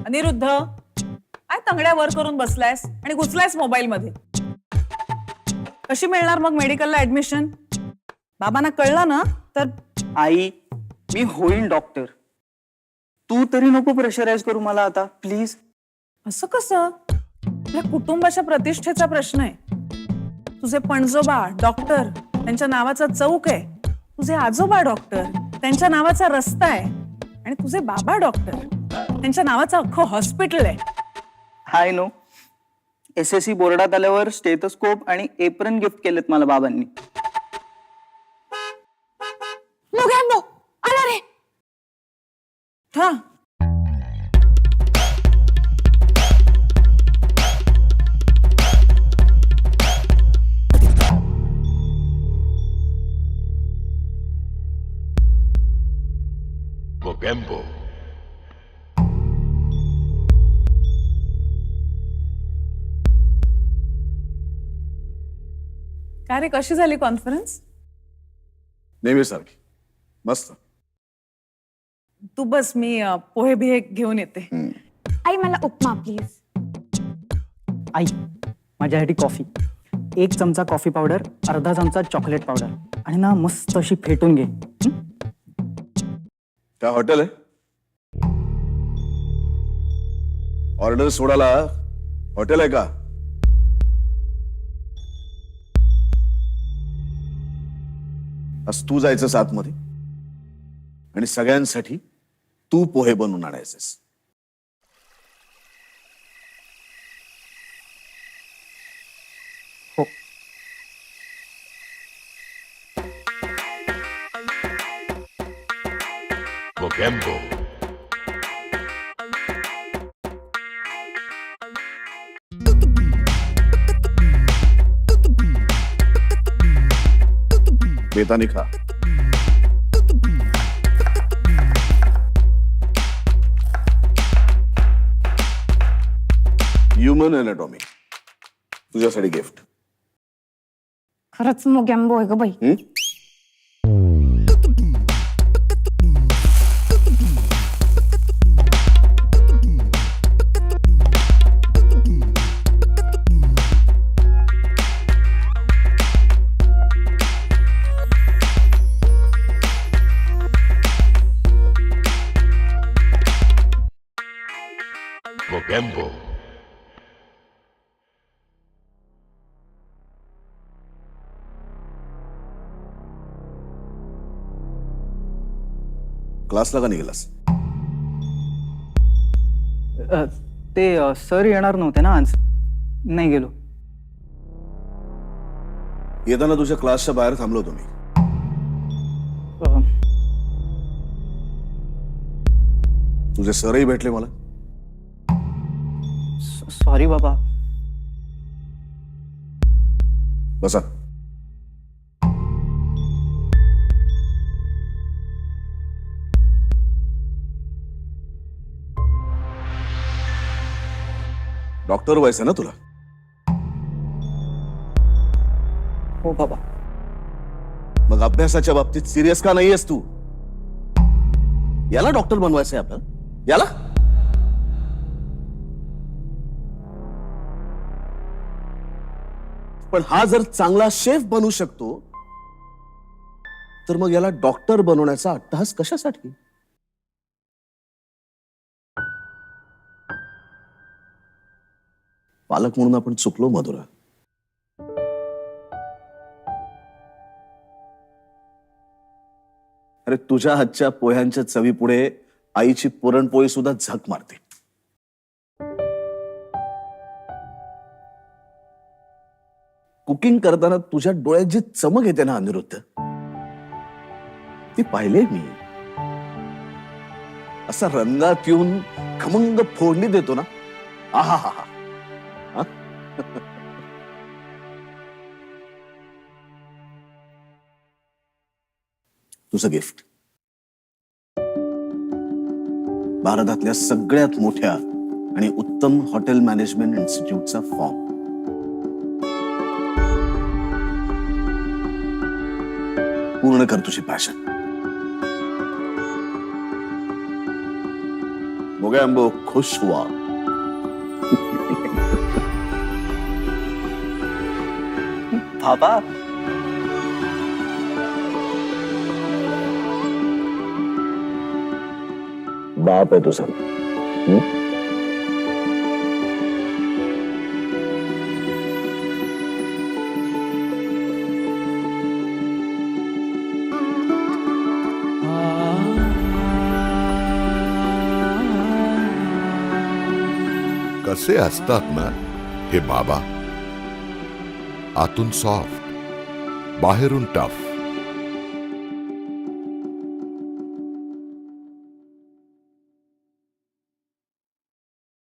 अनिरुद्ध, काय तंगड्या वर करून बसलायस आणि घुसलायस मोबाईल मध्ये? कशी मिळणार मग मेडिकलला ऍडमिशन? बाबांना कळलं ना तर? आई, मी होईन डॉक्टर. तू तरी नको प्रेशराईज करू मला आता प्लीज. असं कसं? आपल्या कुटुंबाच्या प्रतिष्ठेचा प्रश्न आहे. तुझे पणजोबा डॉक्टर, त्यांच्या नावाचा चौक आहे. तुझे आजोबा डॉक्टर, त्यांच्या नावाचा रस्ता आहे. आणि तुझे बाबा डॉक्टर, त्यांच्या नावाचं अख्खं हॉस्पिटल आहे. Hi no. SSC बोर्डात आल्यावर स्टेथोस्कोप आणि एप्रन गिफ्ट केलेत मला बाबांनी. आला रे. हा, Mogembo. काय रे, कशी झाली कॉन्फरन्स? नेहमीसारखी मस्त. तू बस, मी पोहे बिहे घेऊन येते. आई मला उपमा प्लीज. आई, माझ्यासाठी कॉफी. 1 चमचा कॉफी पावडर, अर्धा चमचा चॉकलेट पावडर आणि ना मस्त अशी फेटून घे. काय हॉटेल आहे? ऑर्डर सोडायला हॉटेल आहे का? आज तू जायचंस आतमध्ये आणि सगळ्यांसाठी तू पोहे बनवून आणायचेस. हो. Mogembo. बेतानी खा. ह्युमन एनाटॉमी तुझ्यासाठी गिफ्ट. खरंच मोगॅम्बो आहे ग बाई. Mogembo. क्लासला का निघालास? ते सर येणार नव्हते ना आज, नाही गेलो. येताना तुझ्या क्लासच्या बाहेर थांबलो होतो मी. अ, तुझे सरही भेटले मला. सॉरी बाबा. बसा. डॉक्टर व्हायचं ना तुला? हो बाबा. मग अभ्यासाच्या बाबतीत सिरियस का नाहीयेस तू? याला डॉक्टर बनवायचंय आपल्याला? याला? पण हा जर चांगला शेफ बनू शकतो तर मग याला डॉक्टर बनवण्याचा अट्टहास कशासाठी? पालक म्हणून आपण चुकलो मधुरा. अरे तुझ्या हातच्या पोह्यांच्या चवीपुढे आईची पुरणपोळी सुद्धा झक मारते. कुकिंग करताना तुझ्या डोळ्यात जी चमक येते ना अनिरुद्ध, ती पाहिले मी. असा रंगात येऊन खमंग फोडणी देतो ना, आहा हा हा. तुझं गिफ्ट. भारतातल्या सगळ्यात मोठ्या आणि उत्तम हॉटेल मॅनेजमेंट इन्स्टिट्यूटचा फॉर्म. पूर्ण कर तुझी पॅशन. मोगॅम्बो खुश हुआ. बाबा बाप आहे तुझा. कसे असतात ना हे बाबा, आतून सॉफ्ट, बाहेरून टफ.